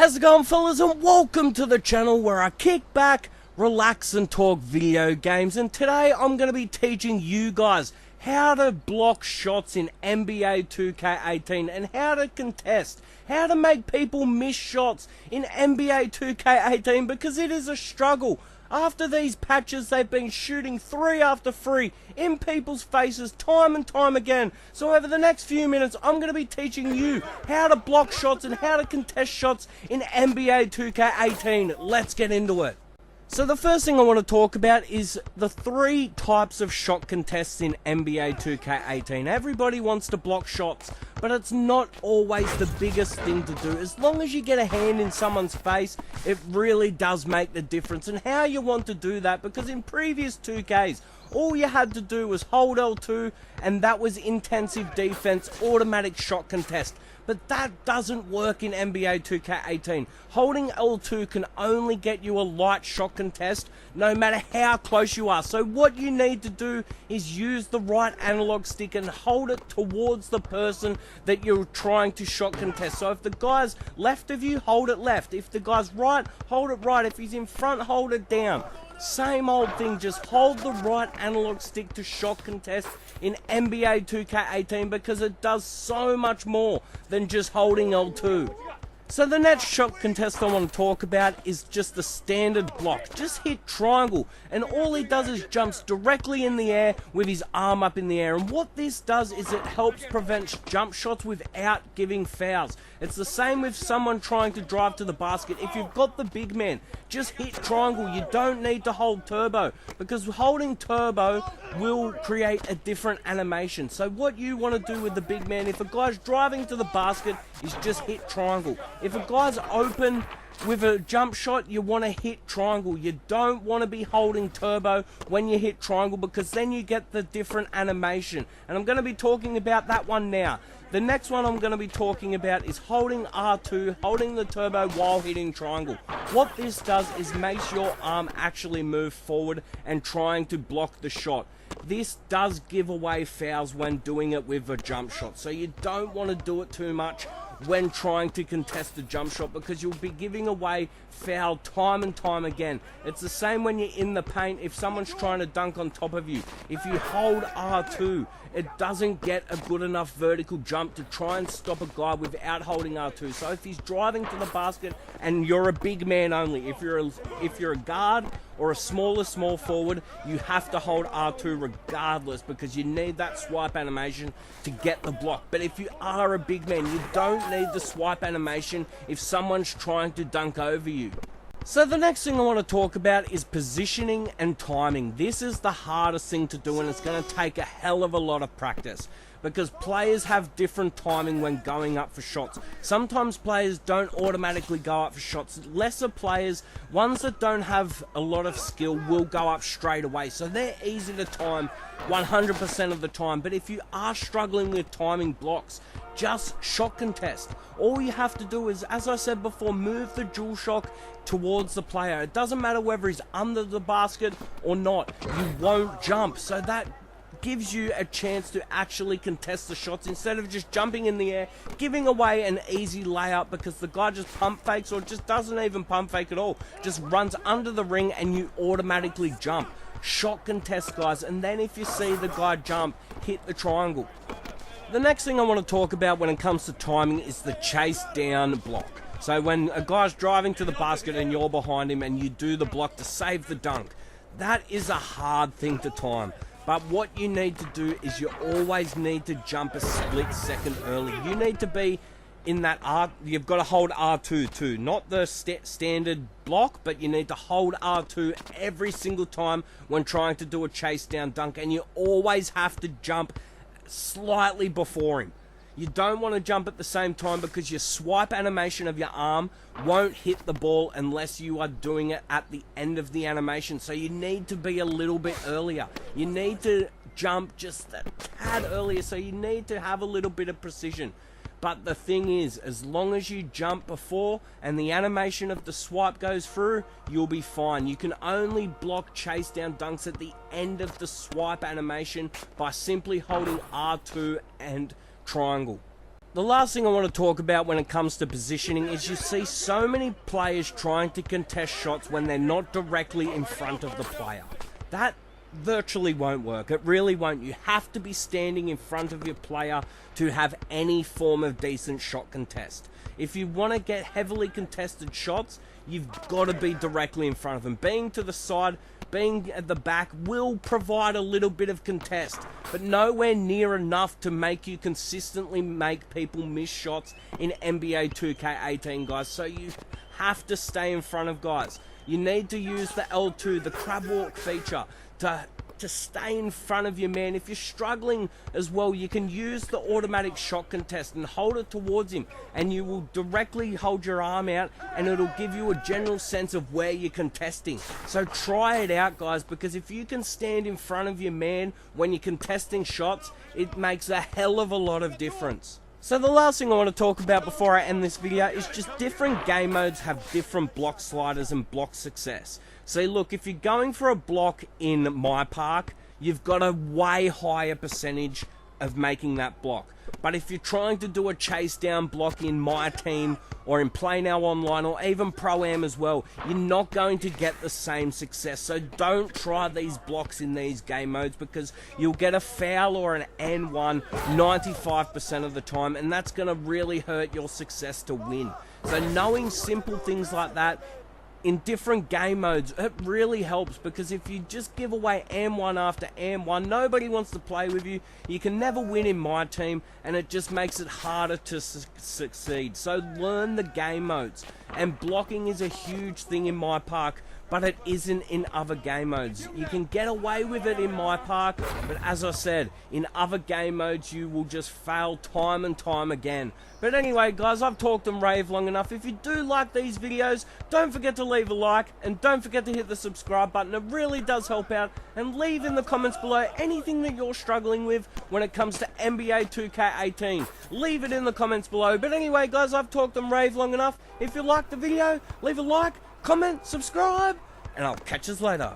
How's it going, fellas, and welcome to the channel where I kick back, relax and talk video games. And today I'm going to be teaching you guys how to block shots in NBA 2K18 and how to contest, how to make people miss shots in NBA 2K18, because it is a struggle. After these patches, they've been shooting 3 after 3 in people's faces time and time again. So over the next few minutes, I'm going to be teaching you how to block shots and how to contest shots in NBA 2K18. Let's get into it. So the first thing I want to talk about is the 3 types of shot contests in NBA 2K18. Everybody wants to block shots, but it's not always the biggest thing to do. As long as you get a hand in someone's face, it really does make the difference. And how you want to do that, because in previous 2Ks, all you had to do was hold L2, and that was intensive defense, automatic shot contest. But that doesn't work in NBA 2K18. Holding L2 can only get you a light shot contest, no matter how close you are. So what you need to do is use the right analog stick and hold it towards the person that you're trying to shot contest. So if the guy's left of you, hold it left. If the guy's right, hold it right. If he's in front, hold it down. Same old thing, just hold the right analog stick to shot contest in NBA 2K18, because it does so much more than just holding L2. So the next shot contest I want to talk about is just the standard block. Just hit triangle, and all he does is jumps directly in the air with his arm up in the air. And what this does is it helps prevent jump shots without giving fouls. It's the same with someone trying to drive to the basket. If you've got the big man, just hit triangle. You don't need to hold turbo, because holding turbo will create a different animation. So what you want to do with the big man, if a guy's driving to the basket, is just hit triangle. If a guy's open with a jump shot, you want to hit triangle. You don't want to be holding turbo when you hit triangle, because then you get the different animation. And I'm going to be talking about that one now. The next one I'm going to be talking about is holding R2, holding the turbo while hitting triangle. What this does is makes your arm actually move forward and trying to block the shot. This does give away fouls when doing it with a jump shot, so you don't want to do it too much when trying to contest a jump shot, because you'll be giving away foul time and time again. It's the same when you're in the paint. If someone's trying to dunk on top of you, if you hold R2, it doesn't get a good enough vertical jump to try and stop a guy without holding R2. So if he's driving to the basket and you're a big man only, if you're a guard or a small forward, you have to hold R2 regardless, because you need that swipe animation to get the block. But if you are a big man, you don't need the swipe animation if someone's trying to dunk over you. So the next thing I want to talk about is positioning and timing. This is the hardest thing to do, and it's going to take a hell of a lot of practice, because players have different timing when going up for shots. Sometimes players don't automatically go up for shots. Lesser players, ones that don't have a lot of skill, will go up straight away. So they're easy to time 100% of the time. But if you are struggling with timing blocks, just shot contest. All you have to do is, as I said before, move the dual shock towards the player. It doesn't matter whether he's under the basket or not. You won't jump. So that gives you a chance to actually contest the shots instead of just jumping in the air, giving away an easy layup because the guy just pump fakes, or just doesn't even pump fake at all, just runs under the ring and you automatically jump. Shot contest, guys, and then if you see the guy jump, hit the triangle. The next thing I want to talk about when it comes to timing is the chase down block. So when a guy's driving to the basket and you're behind him and you do the block to save the dunk, that is a hard thing to time. But what you need to do is you always need to jump a split second early. You need to be in that R, you've got to hold R2 too. Not the standard block, but you need to hold R2 every single time when trying to do a chase down dunk. And you always have to jump slightly before him. You don't want to jump at the same time, because your swipe animation of your arm won't hit the ball unless you are doing it at the end of the animation. So you need to be a little bit earlier. You need to jump just a tad earlier, so you need to have a little bit of precision. But the thing is, as long as you jump before and the animation of the swipe goes through, you'll be fine. You can only block chase down dunks at the end of the swipe animation by simply holding R2 and triangle. The last thing I want to talk about when it comes to positioning is you see so many players trying to contest shots when they're not directly in front of the player. That virtually won't work. It really won't. You have to be standing in front of your player to have any form of decent shot contest. If you want to get heavily contested shots, you've got to be directly in front of them. Being to the side, being at the back will provide a little bit of contest, but nowhere near enough to make you consistently make people miss shots in NBA 2K18, guys. So you have to stay in front of guys. You need to use the L2, the crab walk feature, to stay in front of your man. If you're struggling as well, you can use the automatic shot contest and hold it towards him, and you will directly hold your arm out and it'll give you a general sense of where you're contesting. So try it out, guys, because if you can stand in front of your man when you're contesting shots, it makes a hell of a lot of difference. So the last thing I want to talk about before I end this video is just different game modes have different block sliders and block success. See, look, if you're going for a block in My Park, you've got a way higher percentage of making that block. But if you're trying to do a chase down block in My Team or in Play Now Online or even Pro-Am as well, you're not going to get the same success. So don't try these blocks in these game modes because you'll get a foul or an N1 95% of the time, and that's going to really hurt your success to win. So knowing simple things like that in different game modes, it really helps, because if you just give away AM1 after AM1, nobody wants to play with you. You can never win in My Team, and it just makes it harder to succeed. So learn the game modes, and blocking is a huge thing in My Park, but it isn't in other game modes. You can get away with it in My Park, but as I said, in other game modes you will just fail time and time again. But anyway, guys, I've talked and raved long enough. If you do like these videos, don't forget to leave a like, and don't forget to hit the subscribe button. It really does help out. And leave in the comments below anything that you're struggling with when it comes to NBA 2K18. Leave it in the comments below. But anyway, guys, I've talked and raved long enough. If you liked the video, leave a like, comment, subscribe, and I'll catch us later.